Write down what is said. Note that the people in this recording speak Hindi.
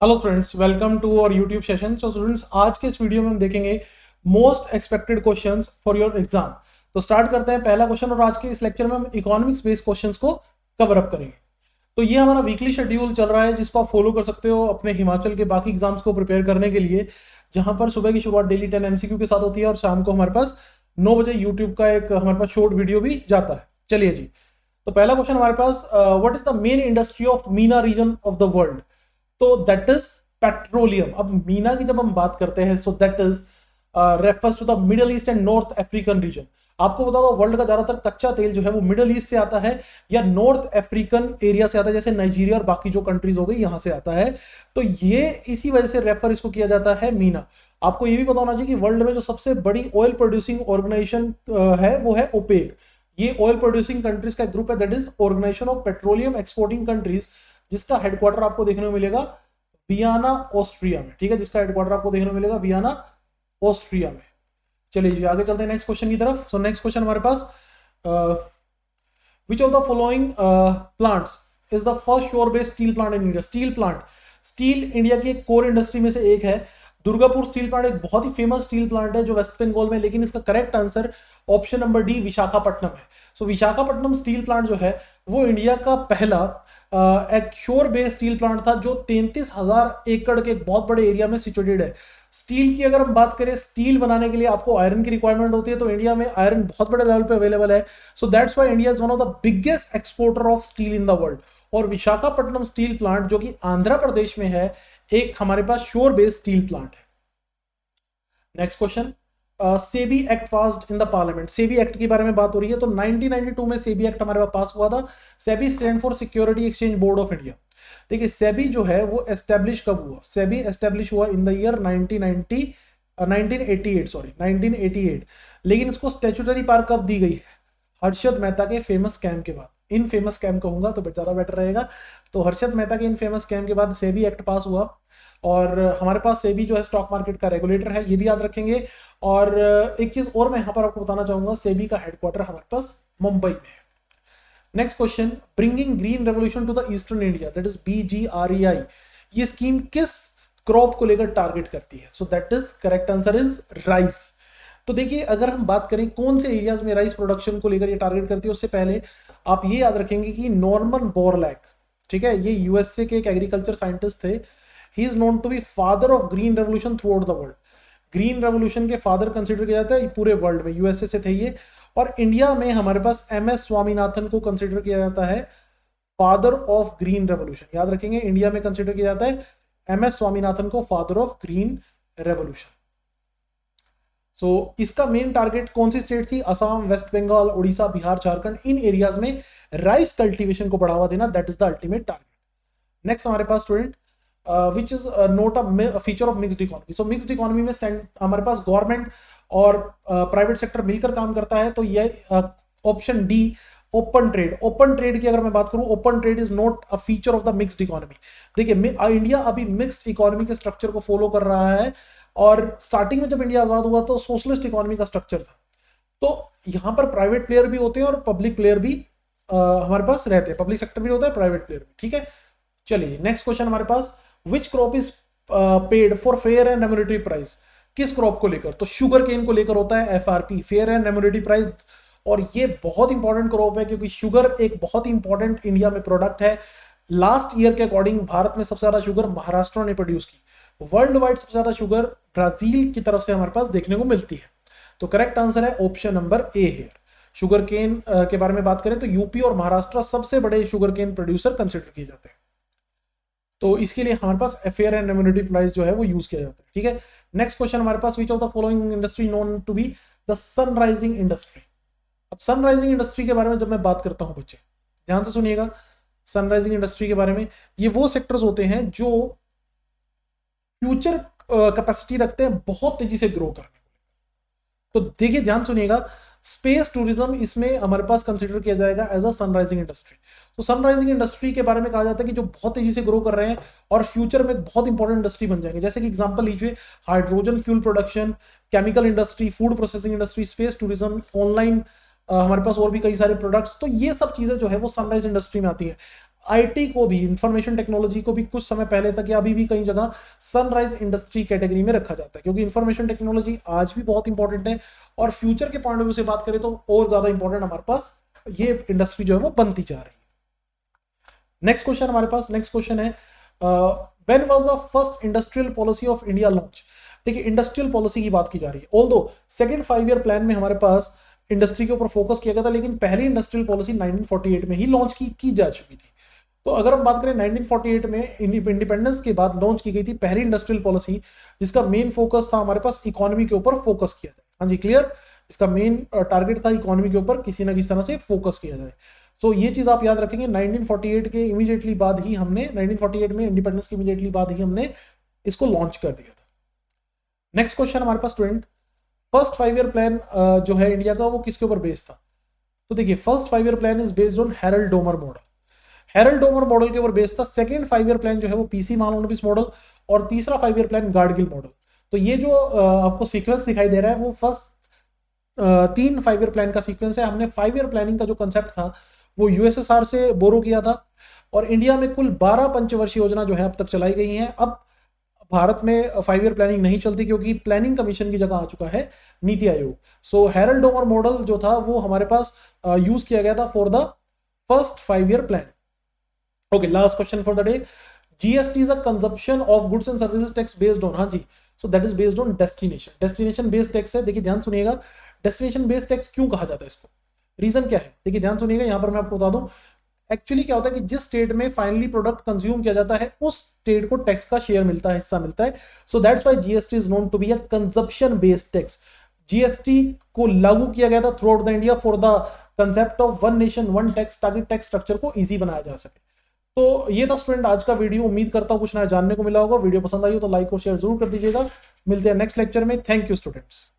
Hello students, welcome to our YouTube session. So students, आज के इस वीडियो में हम देखेंगे most expected questions for your exam. तो स्टार्ट करते हैं पहला क्वेश्चन, और आज के इस लेक्चर में हम इकोनॉमिक्स बेस्ड क्वेश्चंस को कवर अप करेंगे। तो ये हमारा वीकली शेड्यूल चल रहा है, जिसको आप फॉलो कर सकते हो अपने हिमाचल के बाकी एग्जाम्स को प्रिपेयर करने के लिए, जहां पर सुबह की शुरुआत डेली 10 MCQ के साथ होती है और शाम को हमारे पास 9 बजे यूट्यूब का एक हमारे पास शॉर्ट वीडियो भी जाता है। चलिए जी, तो पहला क्वेश्चन हमारे पास, what is the main industry of MENA region of the world? तो दैट इज पेट्रोलियम। अब मीना की जब हम बात करते हैं, so that is refers to the Middle East and North African region. आपको बता दो, वर्ल्ड का ज्यादातर कच्चा तेल जो है वो मिडल ईस्ट से आता है या नॉर्थ अफ्रीकन एरिया से आता है, जैसे नाइजीरिया और बाकी जो कंट्रीज हो गई यहां से आता है। तो ये इसी वजह से रेफर इसको किया जाता है मीना। आपको ये भी पता होना चाहिए कि वर्ल्ड में जो सबसे बड़ी ऑयल प्रोड्यूसिंग ऑर्गेनाइजेशन है वो है ओपेक। ये ऑयल प्रोड्यूसिंग कंट्रीज का ग्रुप है, that is organisation of petroleum exporting countries, जिसका हेडक्वार्टर आपको देखने को मिलेगा वियना ऑस्ट्रिया में। ठीक है, जिसका हेडक्वार्टर आपको देखने को मिलेगा वियना ऑस्ट्रिया में। चलिए जी, आगे चलते हैं नेक्स्ट क्वेश्चन की तरफ। सो नेक्स्ट क्वेश्चन हमारे पास, which of the following plants is the first shore based steel plant in India? Steel plant, steel India की एक कोर इंडस्ट्री में से एक है। दुर्गापुर स्टील प्लांट एक बहुत ही फेमस स्टील प्लांट है जो वेस्ट बंगाल में, लेकिन इसका correct answer option number D Visakhapatnam है। सो विशाखापट्टनम स्टील प्लांट जो है वो इंडिया का पहला एक शोर बेस्ड स्टील प्लांट था, जो 33,000 एकड़ के एक बहुत बड़े एरिया में सिचुएटेड है। स्टील की अगर हम बात करें, स्टील बनाने के लिए आपको आयरन की रिक्वायरमेंट होती है, तो इंडिया में आयरन बहुत बड़े लेवल पे अवेलेबल है। So that's why India is one of the biggest exporter of steel in the world. और विशाखापट्टनम स्टील प्लांट जो कि आंध्र प्रदेश में है, एक हमारे पास शोर बेस्ड स्टील प्लांट है। Next question, SEBI act passed in the parliament. SEBI act के बारे में बात हो रही है, तो 1992 में सेबी एक्ट हमारे पास पास हुआ था। SEBI stand for security exchange board of India. देखिए, सेबी जो है वो एस्टेब्लिश कब हुआ? सेबी एस्टेब्लिश हुआ इन द ईयर 1988। लेकिन इसको स्टैट्यूटरी पावर कब दी गई? हर्षद मेहता के फेमस स्कैम के बाद। इन फेमस स्कैम कहूंगा तो ज़्यादा बेटर रहेगा। तो हर्षद मेहता के इन फेमस स्कैम के बाद सेबी एक्ट पास हुआ, और हमारे पास सेबी जो है स्टॉक मार्केट का रेगुलेटर है, ये भी याद रखेंगे। और एक चीज और मैं यहाँ पर आपको बताना चाहूंगा, सेबी का हेडक्वार्टर हमारे पास मुंबई में है। Next question, bringing green revolution to the eastern India, that is BGREI। ये स्कीम किस क्रॉप को लेकर टारगेट करती है? So that is correct answer is rice. तो देखिए, अगर हम बात करें कौन से एरियाज में राइस प्रोडक्शन को लेकर ये टारगेट करती है, उससे पहले आप ये याद रखेंगे कि नॉर्मन बोरलैग, ठीक है, ये USA के एक एग्रीकल्चर साइंटिस्ट थे। He is known to be father of green revolution throughout the world. Green revolution के फादर कंसिडर किया जाता है पूरे वर्ल्ड में। USA से थे ये। और इंडिया में हमारे पास MS स्वामीनाथन को कंसिडर किया जाता है फादर ऑफ ग्रीन रेवोल्यूशन। याद रखेंगे, इंडिया में कंसिडर किया जाता है MS स्वामीनाथन को father of green revolution. So इसका मेन टारगेट कौन सी स्टेट थी? असम, वेस्ट बंगाल, उड़ीसा, बिहार, झारखंड। इन एरियाज में राइस कल्टीवेशन को बढ़ावा देना, that is the ultimate target. Next हमारे पास student, which is not a feature of mixed economy. So mixed economy में हमारे पास गवर्नमेंट और प्राइवेट सेक्टर मिलकर काम करता है। तो ये option D open trade. Open trade की अगर मैं बात करूं, open trade is not a feature of the mixed economy. देखिए, इंडिया अभी मिक्स्ड इकोनॉमी के स्ट्रक्चर को फॉलो कर रहा है, और स्टार्टिंग में जब इंडिया आजाद हुआ तो सोशलिस्ट इकोनॉमी का स्ट्रक्चर था। तो यहां पर प्राइवेट प्लेयर भी होते हैं और पब्लिक प्लेयर भी हमारे पास रहते हैं। पब्लिक सेक्टर भी होता है, प्राइवेट प्लेयर भी। ठीक है, चलिए नेक्स्ट क्वेश्चन हमारे पास, which crop is paid for fair and remunerative price? किस क्रॉप को लेकर? तो शुगर केन को लेकर होता है FRP, fair and remunerative price. और ये बहुत इंपॉर्टेंट क्रॉप है, क्योंकि शुगर एक बहुत इंपॉर्टेंट इंडिया में प्रोडक्ट है। लास्ट ईयर के अकॉर्डिंग भारत में सबसे ज्यादा शुगर महाराष्ट्र ने प्रोड्यूस की। वर्ल्ड वाइड सबसे ज्यादा शुगर ब्राजील की तरफ से हमारे पास देखने को मिलती है। तो करेक्ट आंसर है ऑप्शन नंबर ए है। शुगर केन के बारे में बात करें तो यूपी और महाराष्ट्र सबसे बड़े शुगर केन प्रोड्यूसर कंसिडर किए जाते हैं। तो इसके लिए हमारे पास फेयर एंड रेम्यूनरेटरी प्राइस जो है वो यूज किया जाता है। ठीक है, नेक्स्ट क्वेश्चन हमारे पास, which of the following industry known to be the sunrising industry? अब सनराइजिंग इंडस्ट्री के बारे में जब मैं बात करता हूं बच्चे, ध्यान से सुनिएगा। सनराइजिंग इंडस्ट्री के बारे में, ये वो सेक्टर्स होते हैं जो फ्यूचर कैपेसिटी रखते हैं बहुत तेजी से ग्रो करने। तो देखिए, ध्यान सुनिएगा, स्पेस टूरिज्म इसमें हमारे पास कंसिडर किया जाएगा एज अ सनराइजिंग इंडस्ट्री। तो सनराइजिंग इंडस्ट्री के बारे में कहा जाता है कि जो बहुत तेजी से ग्रो कर रहे हैं और फ्यूचर में बहुत इंपॉर्टेंट इंडस्ट्री बन जाएंगे। जैसे कि एग्जांपल लीजिए, hydrogen fuel production, chemical industry, food processing industry, space tourism, online, हमारे पास और भी कई सारे प्रोडक्ट्स। तो ये सब चीजें जो है वो सनराइज इंडस्ट्री में आती है। आईटी को भी, इंफॉर्मेशन टेक्नोलॉजी को भी कुछ समय पहले तक या अभी भी कई जगह सनराइज इंडस्ट्री कैटेगरी में रखा जाता है, क्योंकि इंफॉर्मेशन टेक्नोलॉजी आज भी बहुत इंपॉर्टेंट है और फ्यूचर के पॉइंट ऑफ व्यू से बात करें तो और ज्यादा इंपॉर्टेंट हमारे पास ये इंडस्ट्री जो है वो बनती जा रही है। नेक्स्ट क्वेश्चन हमारे पास, नेक्स्ट क्वेश्चन है when was the first industrial policy of India launch. देखिए इंडस्ट्रियल पॉलिसी की बात की जा रही है, ऑल्दो सेकंड 5 ईयर प्लान में हमारे पास इंडस्ट्री के ऊपर फोकस किया गया था, लेकिन पहली इंडस्ट्रियल पॉलिसी 1948 में ही लॉन्च की जा चुकी थी। तो अगर हम बात करें 1948 में इंडिपेंडेंस के बाद लॉन्च की गई थी पहली इंडस्ट्रियल पॉलिसी, जिसका मेन फोकस था हमारे पास इकोनॉमी के ऊपर फोकस किया जाए। हाँ जी क्लियर, इसका मेन टारगेट था इकोनॉमी के ऊपर किसी ना किसी तरह से फोकस किया जाए। सो ये चीज आप याद रखेंगे, 1948 के इमीडिएटली बाद ही हमने 1948 में इंडिपेंडेंस के इमीडिएटली बाद ही हमने इसको लॉन्च कर दिया था। नेक्स्ट क्वेश्चन हमारे पास स्टूडेंट, फर्स्ट 5 ईयर प्लान जो है इंडिया का वो किसके ऊपर बेस्ड था। तो देखिए first 5 year plan is based on Harrod Domar model, Harrod Domar model के ऊपर बेस्ड था। सेकंड 5 ईयर प्लान जो है वो पीसी महालनोबिस मॉडल और तीसरा 5 ईयर प्लान गाडगिल मॉडल। तो ये जो आपको सीक्वेंस दिखाई दे रहा है वो फर्स्ट 3 5 ईयर प्लान का सीक्वेंस है। हमने 5 ईयर प्लानिंग का जो कंसेप्ट था वो यूएसएसआर से बोरो किया था और इंडिया में कुल 12 पंचवर्षीय योजना जो है अब तक चलाई गई हैं। अब भारत में 5 ईयर प्लानिंग नहीं चलती क्योंकि प्लानिंग कमीशन की जगह आ चुका है नीति आयोग। सो हैरल्ड डोमर मॉडल जो था वो हमारे पास यूज किया गया था for the first 5 year plan. Okay, last question for the day, GST is a consumption of goods and services tax based on, हाँ जी, so that is based on destination based tax है। देखिए ध्यान सुनिएगा, डेस्टिनेशन बेस्ड टैक्स क्यों कहा जाता है इसको, रीजन क्या है, देखिए ध्यान सुनिएगा। यहां पर मैं आपको बता दूं एक्चुअली क्या होता है कि जिस स्टेट में फाइनली प्रोडक्ट कंज्यूम किया जाता है उस स्टेट को टैक्स का शेयर मिलता है, हिस्सा मिलता है। So that's why GST is known to be a consumption based tax. GST को लागू किया गया था throughout the India for the concept of one nation one tax, ताकि टैक्स स्ट्रक्चर को इजी बनाया जा सके। तो ये था स्टूडेंट आज का वीडियो, उम्मीद करता हूं कुछ नया जानने को मिला होगा। वीडियो पसंद आई हो तो लाइक और शेयर जरूर कर दीजिएगा। मिलते हैं नेक्स्ट लेक्चर में। Thank you students.